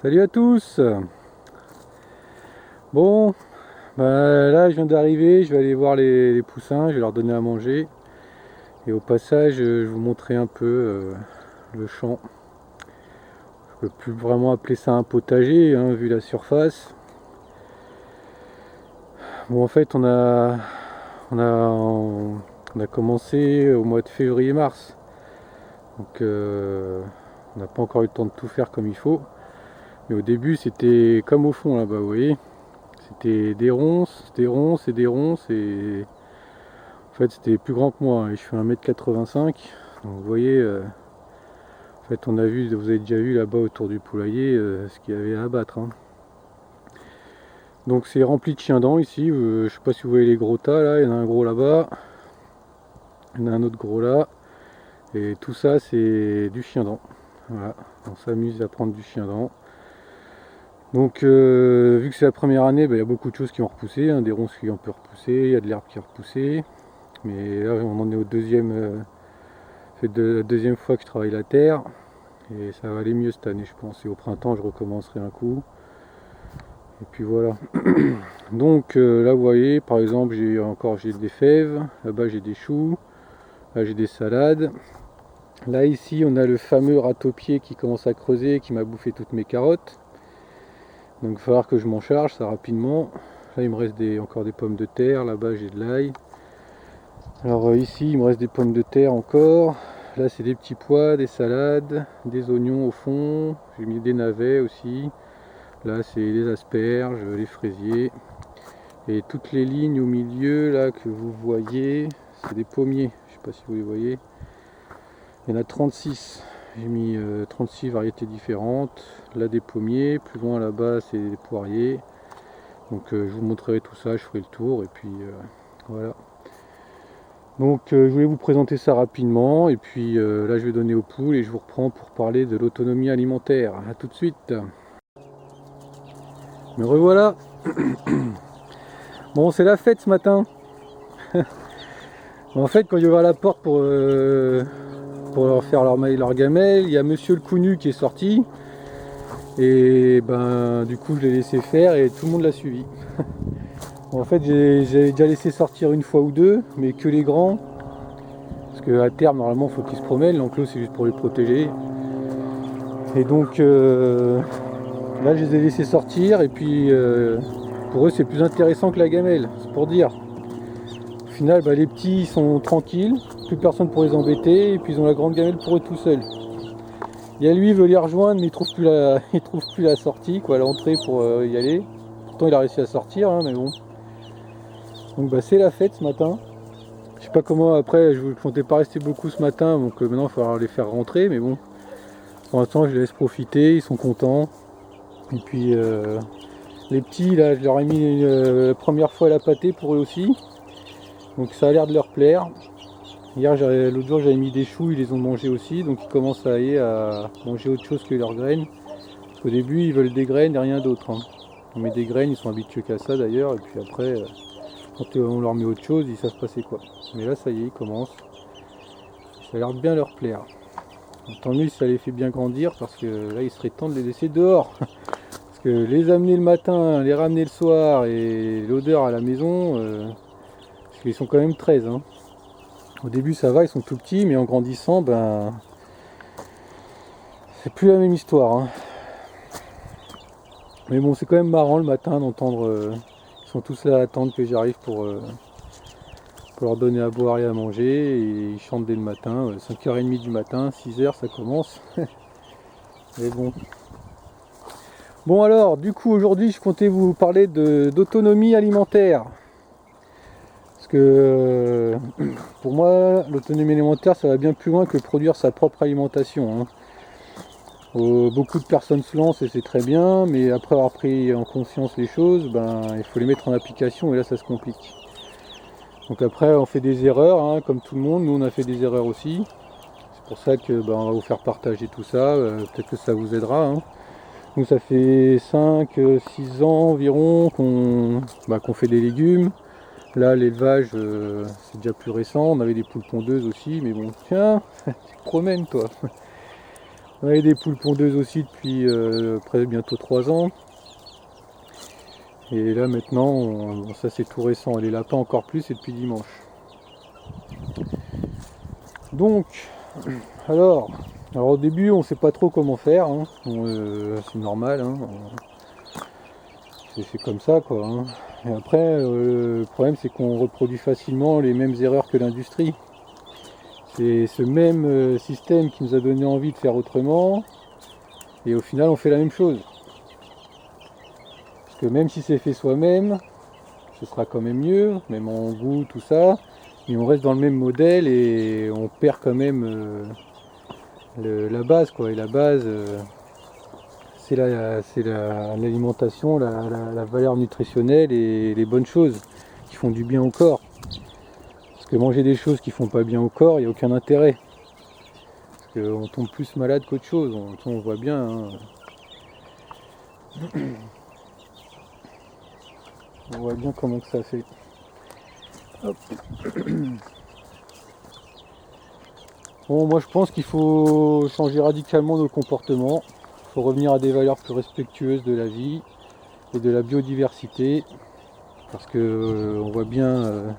Salut à tous. Bon, là je viens d'arriver, je vais aller voir les poussins, je vais leur donner à manger. Et au passage, je vais vous montrer un peu le champ. Je peux plus vraiment appeler ça un potager, hein, vu la surface. Bon, en fait, on a commencé au mois de février-mars. Donc, on n'a pas encore eu le temps de tout faire comme il faut. Mais au début, c'était comme au fond là-bas, vous voyez. C'était des ronces, des ronces et des ronces et en fait c'était plus grand que moi, hein. Je fais 1m85, donc vous voyez, en fait on a vu, vous avez déjà vu là-bas autour du poulailler ce qu'il y avait à abattre, hein. Donc c'est rempli de chiens-dents ici, je sais pas si vous voyez les gros tas là, il y en a un gros là-bas, il y en a un autre gros là, et tout ça c'est du chien-dent. Voilà, on s'amuse à prendre du chien-dent. Donc vu que c'est la première année, il y a beaucoup de choses qui ont repoussé, hein, des ronces qui ont pu repousser, il y a de l'herbe qui a repoussé. Mais là on en est au deuxième, c'est la deuxième fois que je travaille la terre. Et ça va aller mieux cette année je pense. Et au printemps je recommencerai un coup. Et puis voilà. Donc là vous voyez par exemple j'ai des fèves, là-bas j'ai des choux, là j'ai des salades. Là ici on a le fameux râteau-pied qui commence à creuser, qui m'a bouffé toutes mes carottes. Donc il va falloir que je m'en charge ça rapidement. Là il me reste encore des pommes de terre, là-bas j'ai de l'ail. Alors ici il me reste des pommes de terre encore. Là c'est des petits pois, des salades, des oignons au fond. J'ai mis des navets aussi. Là c'est les asperges, les fraisiers. Et toutes les lignes au milieu là que vous voyez, c'est des pommiers. Je sais pas si vous les voyez. Il y en a 36. J'ai mis 36 variétés différentes. Là des pommiers, plus loin là-bas c'est des poiriers. Donc je vous montrerai tout ça, je ferai le tour et puis voilà. Donc je voulais vous présenter ça rapidement et puis là je vais donner aux poules et je vous reprends pour parler de l'autonomie alimentaire. A tout de suite. Me revoilà. Bon c'est la fête ce matin. En fait quand j'ai ouvert la porte pour leur faire leur gamelle, il y a monsieur le Counu qui est sorti. Et ben du coup je l'ai laissé faire et tout le monde l'a suivi. Bon, en fait j'ai déjà laissé sortir une fois ou deux, mais que les grands. Parce qu'à terme normalement il faut qu'ils se promènent, l'enclos c'est juste pour les protéger. Et donc là je les ai laissés sortir et puis pour eux c'est plus intéressant que la gamelle, c'est pour dire. Au final les petits ils sont tranquilles, plus personne pour les embêter et puis ils ont la grande gamelle pour eux tout seuls. Il y a lui il veut les rejoindre mais il trouve plus la sortie quoi, l'entrée pour y aller. Pourtant il a réussi à sortir hein, mais bon. Donc c'est la fête ce matin. Je sais pas comment après, je ne comptais pas rester beaucoup ce matin donc maintenant il va falloir les faire rentrer mais bon. Pour l'instant je les laisse profiter, ils sont contents. Et puis les petits là je leur ai mis la première fois la pâtée pour eux aussi. Donc ça a l'air de leur plaire. L'autre jour j'avais mis des choux, ils les ont mangés aussi, donc ils commencent à manger autre chose que leurs graines. Parce qu'au début ils veulent des graines et rien d'autre, hein. On met des graines, ils sont habitués qu'à ça d'ailleurs, et puis après quand on leur met autre chose, ils savent passer quoi. Mais là ça y est, ils commencent. Ça a l'air de bien leur plaire. Donc, tant mieux si ça les fait bien grandir, parce que là il serait temps de les laisser dehors. Parce que les amener le matin, les ramener le soir et l'odeur à la maison, parce qu'ils sont quand même 13, hein. Au début ça va, ils sont tout petits, mais en grandissant, c'est plus la même histoire, hein. Mais bon, c'est quand même marrant le matin d'entendre, ils sont tous là à attendre que j'arrive pour leur donner à boire et à manger, et ils chantent dès le matin, 5h30 du matin, 6h ça commence. Mais bon. Bon alors, du coup aujourd'hui je comptais vous parler d'autonomie alimentaire. Parce que pour moi l'autonomie alimentaire ça va bien plus loin que produire sa propre alimentation, hein. Beaucoup de personnes se lancent et c'est très bien, mais après avoir pris en conscience les choses, il faut les mettre en application et là ça se complique. Donc après on fait des erreurs, hein, comme tout le monde, nous on a fait des erreurs aussi. C'est pour ça que on va vous faire partager tout ça, peut-être que ça vous aidera, hein. Nous ça fait 5-6 ans environ qu'on fait des légumes. Là l'élevage c'est déjà plus récent, on avait des poules pondeuses aussi, mais bon tiens, tu te promènes toi. On avait des poules pondeuses aussi depuis près bientôt 3 ans. Et là maintenant, ça c'est tout récent. Les lapins encore plus, c'est depuis dimanche. Donc, alors au début on sait pas trop comment faire, hein. C'est normal, hein. C'est comme ça quoi, hein. Et après le problème c'est qu'on reproduit facilement les mêmes erreurs que l'industrie. C'est ce même système qui nous a donné envie de faire autrement, et au final on fait la même chose. Parce que même si c'est fait soi-même, ce sera quand même mieux, même en goût, tout ça, mais on reste dans le même modèle et on perd quand même la base quoi. Et la base c'est l'alimentation, la valeur nutritionnelle et les bonnes choses qui font du bien au corps. Parce que manger des choses qui font pas bien au corps, il n'y a aucun intérêt. Parce qu'on tombe plus malade qu'autre chose, on voit bien, hein. On voit bien comment que ça fait. Hop. Bon, moi je pense qu'il faut changer radicalement nos comportements. Il faut revenir à des valeurs plus respectueuses de la vie et de la biodiversité. Parce que on voit bien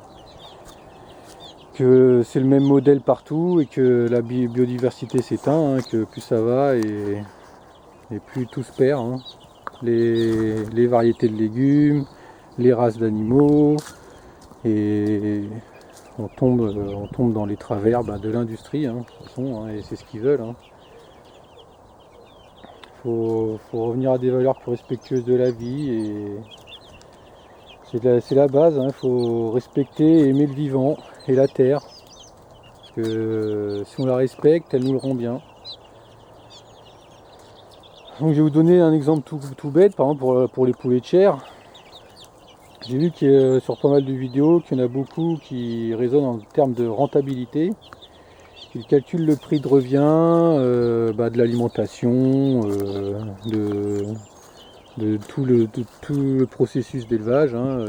que c'est le même modèle partout et que la biodiversité s'éteint, hein, que plus ça va et plus tout se perd, hein. Les variétés de légumes, les races d'animaux, et on tombe dans les travers de l'industrie, hein, de toute façon, hein, et c'est ce qu'ils veulent, hein. Faut revenir à des valeurs plus respectueuses de la vie, et c'est la base, hein. Faut respecter et aimer le vivant et la terre, parce que si on la respecte, elle nous le rend bien. Donc je vais vous donner un exemple tout bête, par exemple pour les poulets de chair. J'ai vu que sur pas mal de vidéos qu'il y en a beaucoup qui raisonnent en termes de rentabilité. Ils calculent le prix de revient de l'alimentation, de tout le processus d'élevage, hein,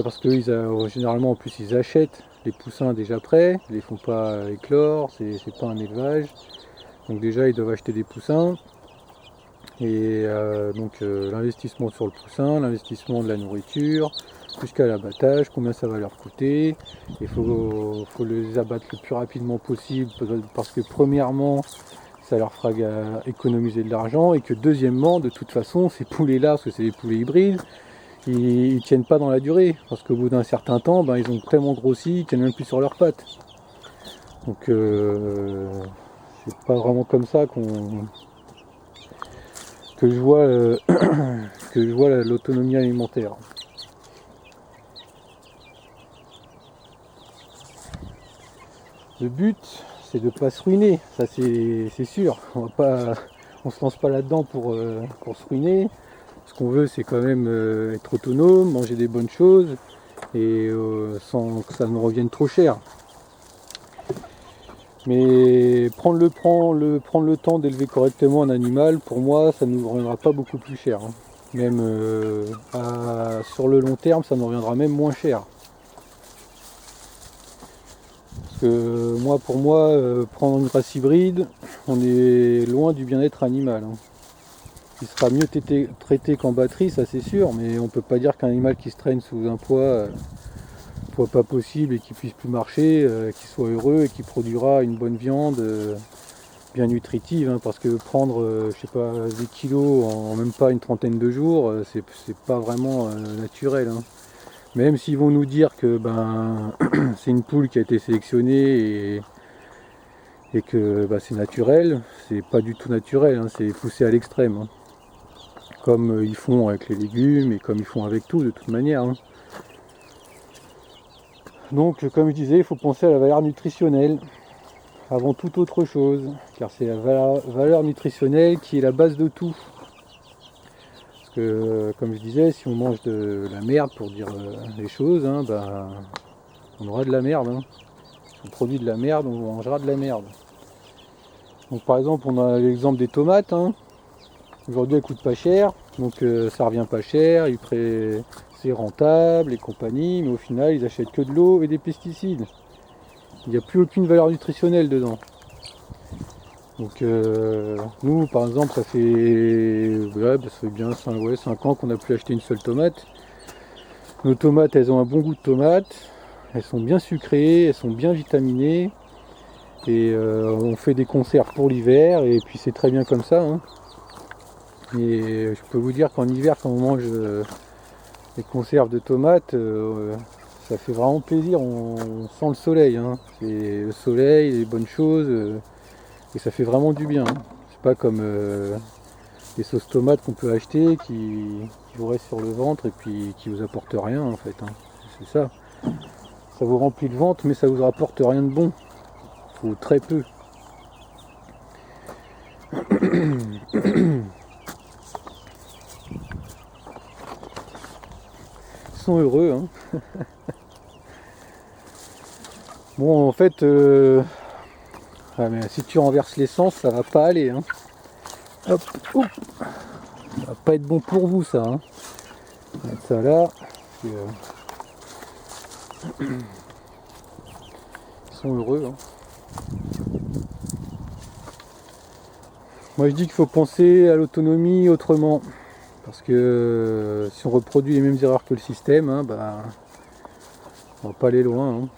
parce que généralement en plus ils achètent les poussins déjà prêts, ils les font pas éclore, c'est pas un élevage. Donc déjà ils doivent acheter des poussins. Et l'investissement sur le poussin, l'investissement de la nourriture, jusqu'à l'abattage, combien ça va leur coûter. Il faut les abattre le plus rapidement possible parce que premièrement ça leur fera économiser de l'argent, et que deuxièmement, de toute façon, ces poulets là, parce que c'est des poulets hybrides, ils tiennent pas dans la durée, parce qu'au bout d'un certain temps, ils ont tellement grossi, ils tiennent même plus sur leurs pattes. Donc c'est pas vraiment comme ça que je vois l'autonomie alimentaire. Le but, c'est de ne pas se ruiner, ça c'est sûr. On se lance pas là-dedans pour se ruiner. Ce qu'on veut, c'est quand même être autonome, manger des bonnes choses, et sans que ça nous revienne trop cher. Mais prendre le temps d'élever correctement un animal, pour moi, ça ne nous reviendra pas beaucoup plus cher, hein. Même sur le long terme, ça nous reviendra même moins cher. Parce que pour moi, prendre une race hybride, on est loin du bien-être animal, hein. Il sera mieux traité qu'en batterie, ça c'est sûr, mais on peut pas dire qu'un animal qui se traîne sous un poids pas possible et qui puisse plus marcher, qui soit heureux et qui produira une bonne viande bien nutritive, hein, parce que prendre je sais pas, des kilos en même pas une trentaine de jours, c'est pas vraiment naturel, hein. Même s'ils vont nous dire que c'est une poule qui a été sélectionnée et que c'est naturel, c'est pas du tout naturel, hein, c'est poussé à l'extrême, hein. Comme ils font avec les légumes et comme ils font avec tout de toute manière, hein. Donc comme je disais, il faut penser à la valeur nutritionnelle avant toute autre chose, car c'est la valeur nutritionnelle qui est la base de tout. Parce que comme je disais, si on mange de la merde, pour dire les choses, hein, on aura de la merde, hein. Si on produit de la merde, on mangera de la merde. Donc par exemple, on a l'exemple des tomates, hein. Aujourd'hui elles coûtent pas cher, donc ça revient pas cher, c'est rentable et compagnie, mais au final ils achètent que de l'eau et des pesticides. Il n'y a plus aucune valeur nutritionnelle dedans. Donc nous par exemple ça fait, ouais, ça fait bien 5 ans qu'on n'a plus acheté une seule tomate. Nos tomates elles ont un bon goût de tomate, elles sont bien sucrées, elles sont bien vitaminées. Et on fait des conserves pour l'hiver et puis c'est très bien comme ça, hein. Et je peux vous dire qu'en hiver quand on mange les conserves de tomates, ça fait vraiment plaisir, on sent le soleil, hein. C'est le soleil, les bonnes choses, et ça fait vraiment du bien, hein. C'est pas comme les sauces tomates qu'on peut acheter qui vous restent sur le ventre et puis qui vous apportent rien en fait, hein. C'est ça. Ça vous remplit le ventre mais ça vous rapporte rien de bon. Faut très peu. Ils sont heureux, hein. Bon en fait ouais, mais si tu renverses l'essence ça va pas aller, hein. Hop, hop. Ça va pas être bon pour vous ça, hein. On va mettre ça là. Puis, ils sont heureux, hein. Moi je dis qu'il faut penser à l'autonomie autrement. Parce que si on reproduit les mêmes erreurs que le système, hein, bah, on va pas aller loin, hein.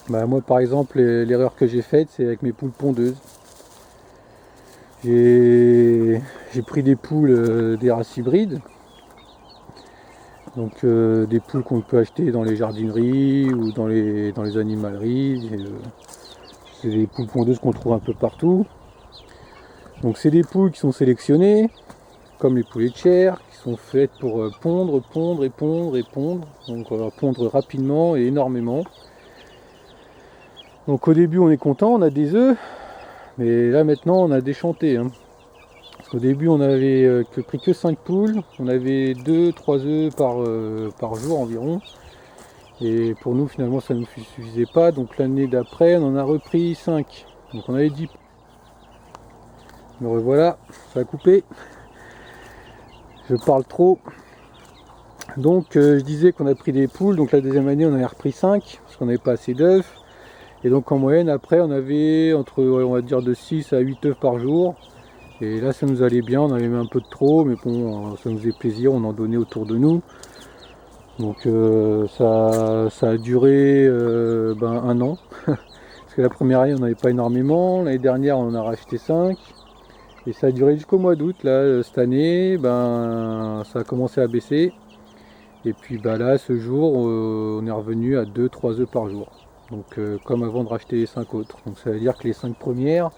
Bah, moi par exemple l'erreur que j'ai faite c'est avec mes poules pondeuses. J'ai pris des poules des races hybrides. Donc des poules qu'on peut acheter dans les jardineries ou dans les animaleries. C'est des poules pondeuses qu'on trouve un peu partout. Donc c'est des poules qui sont sélectionnées, comme les poulets de chair, qui sont faites pour pondre, pondre et pondre et pondre. Donc pondre rapidement et énormément. Donc au début on est content, on a des œufs, mais là maintenant on a déchanté, hein. Parce qu'au début on avait pris que 5 poules, on avait 2-3 œufs par jour environ. Et pour nous finalement ça ne nous suffisait pas, donc l'année d'après on en a repris 5. Donc on avait 10. Me revoilà, ça a coupé. Je parle trop. Donc je disais qu'on a pris des poules, donc la deuxième année on en a repris 5, parce qu'on n'avait pas assez d'œufs. Et donc en moyenne après on avait entre, ouais, on va dire de 6 à 8 œufs par jour. Et là ça nous allait bien, on avait même un peu de trop, mais bon ça nous faisait plaisir, on en donnait autour de nous. Donc ça a duré un an. Parce que la première année on n'avait pas énormément, l'année dernière on en a racheté 5. Et ça a duré jusqu'au mois d'août. Là cette année ça a commencé à baisser. Et puis là ce jour on est revenu à 2-3 œufs par jour. Donc comme avant de racheter les 5 autres. Donc ça veut dire que les 5 premières,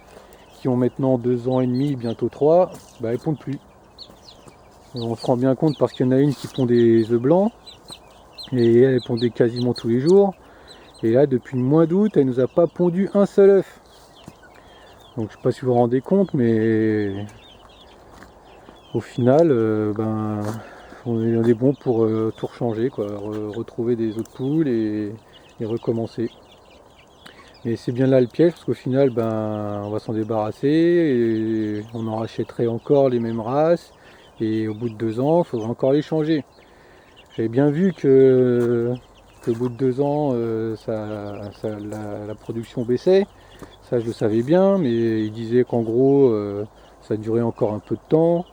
qui ont maintenant 2 ans et demi, bientôt 3, elles pondent plus. Et on se rend bien compte parce qu'il y en a une qui pond des œufs blancs, et elle pondait quasiment tous les jours. Et là depuis le mois d'août, elle nous a pas pondu un seul œuf. Donc je sais pas si vous vous rendez compte, mais au final, on est bon pour tout rechanger, quoi, retrouver des autres poules et recommencer. Et c'est bien là le piège, parce qu'au final on va s'en débarrasser et on en rachèterait encore les mêmes races, et au bout de 2 ans il faudrait encore les changer. J'avais bien vu que au bout de 2 ans la production baissait, ça je le savais bien, mais il disait qu'en gros ça durait encore un peu de temps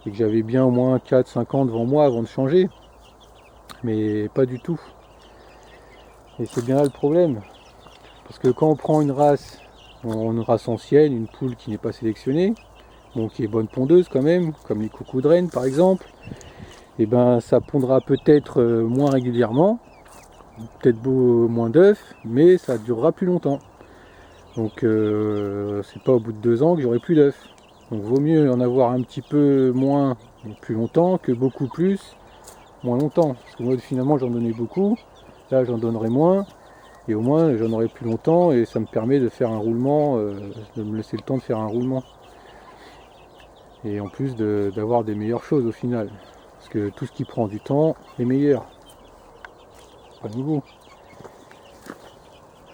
et que j'avais bien au moins 4-5 ans devant moi avant de changer, mais pas du tout. Et c'est bien là le problème. Parce que quand on prend une race ancienne, une poule qui n'est pas sélectionnée, donc qui est bonne pondeuse quand même, comme les coucous de reine par exemple, et ça pondra peut-être moins régulièrement, peut-être moins d'œufs, mais ça durera plus longtemps. Donc c'est pas au bout de 2 ans que j'aurai plus d'œufs. Donc vaut mieux en avoir un petit peu moins plus longtemps que beaucoup plus moins longtemps. Parce que moi finalement j'en donnais beaucoup, là j'en donnerai moins. Et au moins j'en aurai plus longtemps et ça me permet de faire un roulement, de me laisser le temps de faire un roulement. Et en plus d'avoir des meilleures choses au final. Parce que tout ce qui prend du temps est meilleur. Pas nouveau.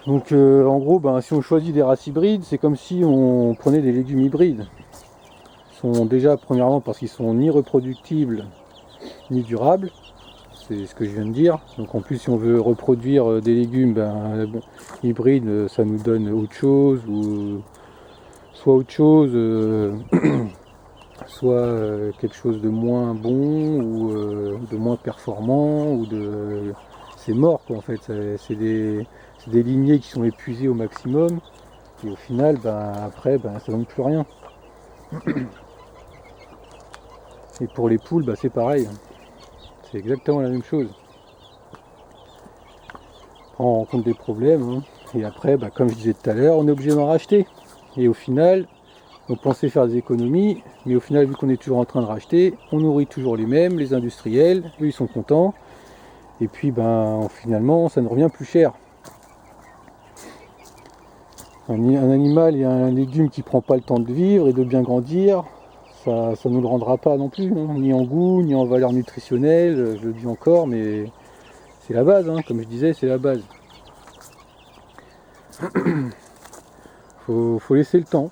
Donc en gros, si on choisit des races hybrides, c'est comme si on prenait des légumes hybrides. Ils sont déjà, premièrement, parce qu'ils sont ni reproductibles, ni durables. c'est ce que je viens de dire. Donc en plus si on veut reproduire des légumes, bon, hybrides, ça nous donne autre chose, ou soit autre chose, soit quelque chose de moins bon, ou de moins performant, ou de... C'est mort quoi en fait, c'est des lignées qui sont épuisées au maximum, et au final après ça donne plus rien. Et pour les poules c'est pareil, c'est exactement la même chose. On rencontre des problèmes, hein. Et après comme je disais tout à l'heure, on est obligé d'en racheter, et au final on pensait faire des économies, mais au final vu qu'on est toujours en train de racheter, on nourrit toujours les mêmes, les industriels, eux ils sont contents, et puis finalement ça ne revient plus cher. Un animal et un légume qui prend pas le temps de vivre et de bien grandir, ça ne nous le rendra pas non plus, hein, ni en goût, ni en valeur nutritionnelle, je le dis encore, mais c'est la base, hein, comme je disais, c'est la base. Faut laisser le temps.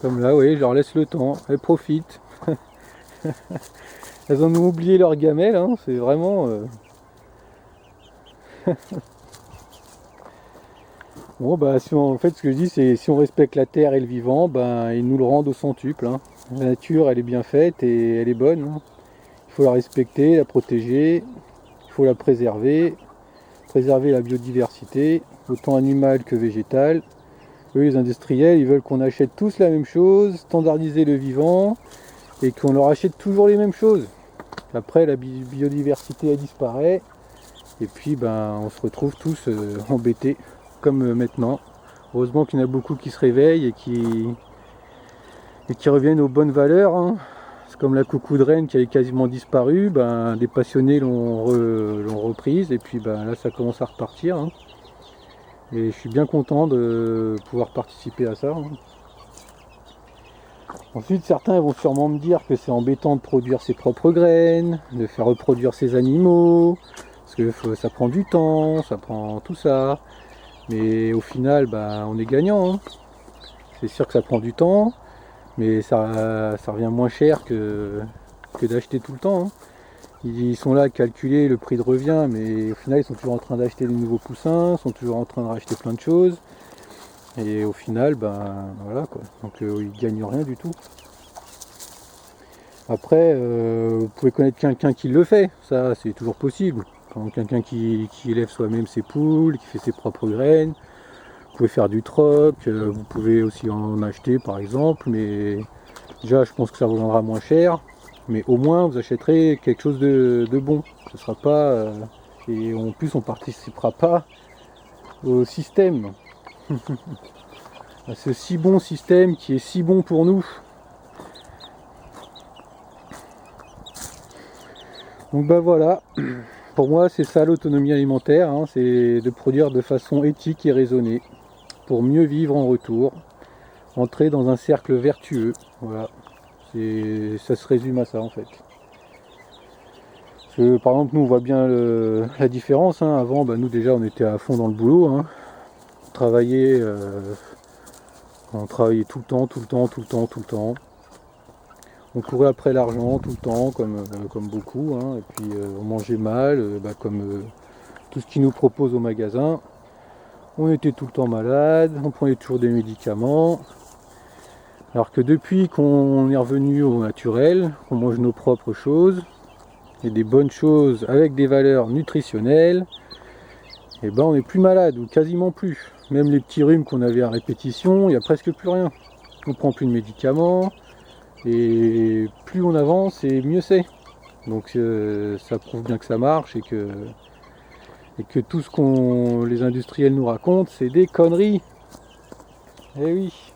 Comme là, oui, je leur laisse le temps, elles profitent. Elles en ont oublié leur gamelle, hein, c'est vraiment... Bon en fait ce que je dis c'est si on respecte la terre et le vivant, ils nous le rendent au centuple, hein. La nature elle est bien faite et elle est bonne, hein. Il faut la respecter, la protéger, il faut la préserver la biodiversité, autant animale que végétale. Eux les industriels ils veulent qu'on achète tous la même chose, standardiser le vivant et qu'on leur achète toujours les mêmes choses. Après la biodiversité elle disparaît et puis on se retrouve tous embêtés comme maintenant. Heureusement qu'il y en a beaucoup qui se réveillent et qui reviennent aux bonnes valeurs, hein. C'est comme la coucou de reine qui avait quasiment disparu, des passionnés l'ont reprise et puis là ça commence à repartir, hein. Et je suis bien content de pouvoir participer à ça, hein. Ensuite certains vont sûrement me dire que c'est embêtant de produire ses propres graines, de faire reproduire ses animaux, parce que ça prend du temps, ça prend tout ça. Mais au final, on est gagnant, hein. C'est sûr que ça prend du temps, mais ça revient moins cher que d'acheter tout le temps, hein. Ils sont là à calculer le prix de revient, mais au final, ils sont toujours en train d'acheter des nouveaux poussins, sont toujours en train de racheter plein de choses. Et au final, voilà quoi. Donc ils gagnent rien du tout. Après, vous pouvez connaître quelqu'un qui le fait, ça c'est toujours possible. Quand quelqu'un qui élève soi-même ses poules, qui fait ses propres graines, vous pouvez faire du troc, vous pouvez aussi en acheter par exemple, mais déjà je pense que ça vous vendra moins cher, mais au moins vous achèterez quelque chose de bon. Ce sera pas et en plus on participera pas au système, à ce si bon système qui est si bon pour nous. Donc voilà. Pour moi, c'est ça l'autonomie alimentaire, hein, c'est de produire de façon éthique et raisonnée, pour mieux vivre en retour, entrer dans un cercle vertueux. Voilà, ça se résume à ça en fait. Parce que, par exemple, nous on voit bien la différence, hein. Avant, nous déjà on était à fond dans le boulot, hein. On travaillait tout le temps, tout le temps, tout le temps, tout le temps. On courait après l'argent tout le temps, comme beaucoup, hein. Et puis on mangeait mal, comme tout ce qu'ils nous proposent au magasin. On était tout le temps malade, on prenait toujours des médicaments. Alors que depuis qu'on est revenu au naturel, qu'on mange nos propres choses, et des bonnes choses avec des valeurs nutritionnelles, et on n'est plus malade, ou quasiment plus. Même les petits rhumes qu'on avait à répétition, il n'y a presque plus rien. On prend plus de médicaments, et plus on avance et mieux c'est. Donc ça prouve bien que ça marche et que tout ce qu'on les industriels nous racontent c'est des conneries. Eh oui.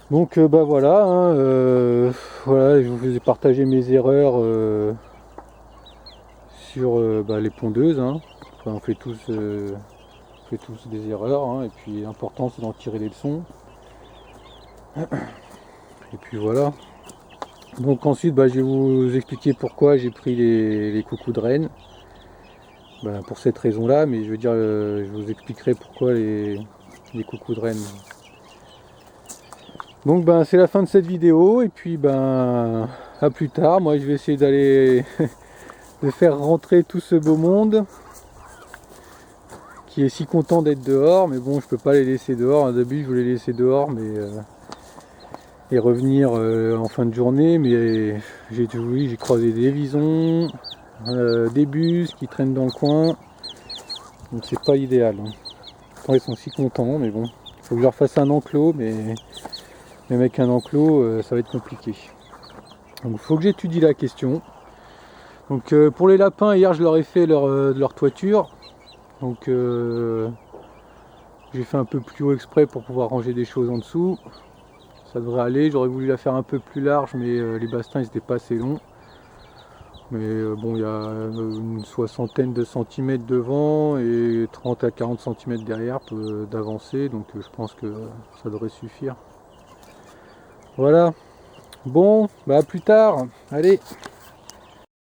Donc voilà, hein, voilà, je vous ai partagé mes erreurs sur les pondeuses, hein. Enfin, on fait tous des erreurs, hein, et puis l'important c'est d'en tirer les leçons. Et puis voilà. Donc ensuite je vais vous expliquer pourquoi j'ai pris les coucous de reine. Pour cette raison là, mais je veux dire je vous expliquerai pourquoi les coucous de reine. Donc ben c'est la fin de cette vidéo et puis ben à plus tard. Moi je vais essayer d'aller de faire rentrer tout ce beau monde qui est si content d'être dehors, mais bon je peux pas les laisser dehors. Au début je voulais les laisser dehors mais et revenir en fin de journée, mais j'ai croisé des visons, des bus qui traînent dans le coin, donc c'est pas idéal. Hein. Pourtant, ils sont si contents, mais bon, faut que je leur fasse un enclos, mais même avec un enclos, ça va être compliqué. Donc il faut que j'étudie la question. Donc pour les lapins, hier je leur ai fait leur toiture, donc j'ai fait un peu plus haut exprès pour pouvoir ranger des choses en dessous. Ça devrait aller, j'aurais voulu la faire un peu plus large, mais les bastins ils étaient pas assez longs. Mais bon, il y a une soixantaine de centimètres devant et 30 à 40 centimètres derrière d'avancée, donc je pense que ça devrait suffire. Voilà, bon, bah à plus tard, allez.